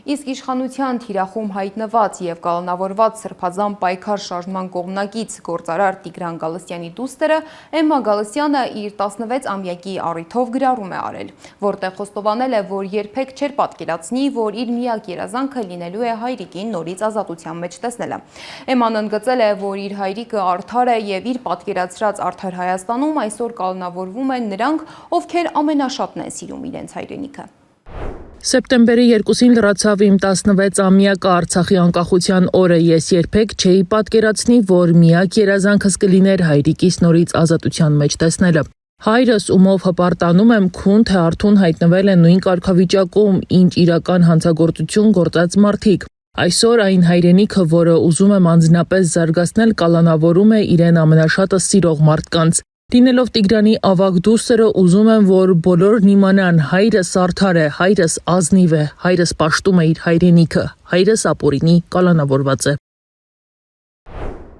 իսկ իշխանության թիրախում հայտնված եւ կալանավորված սրբազան պայքար շարժման կողմնակից գործարար Տիգրան Գալստյանի դուստրը Էմմա Գալստյանը իր 16-ամյակի առիթով գրառում է արել, որտեղ խոստովանել է, որ երբեք չէր պատկերացնի, որ իր միակ երազանքը լինելու է հայրիկին նորից ազատության մեջ տեսնելը։ Էմման ընդգծել է, որ իր հայրիկը արդար է եւ իր պատկերացրած արդար Հայաստանում այսօր կալանավորվում են նրանք, ովքեր ամենաշատն են սիրում իրենց հայրենիքը։ Սեպտեմբերի 2-ին լրացավ իմ 16-ամյակը Արցախի անկախության օրը, ես երբեք չէի պատկերացնի, որ միակ երազանքս կլիներ հայրիկիս նորից ազատության մեջ տեսնելը։ Հայրս, ումով հպարտանում եմ, քուն թե արթուն հայտնվել են նույն կարգավիճակում, ինչ իրական հանցագործություն գործած մարդիկ։ Այսօր այն հայրենիքը, որը ուզում եմ անձնապես զարգացնել, կալանավորում է իրեն ամենաշատը սիրող մարդկանց։ Լինելով Տիգրանի ավագ դուստրը, ուզում եմ, որ բոլորն իմանան, հայրս արդար է, հայրս ազնիվ է, հայրս պաշտում է իր հայրենիքը, հայրս ապօրինի կալանավորված է։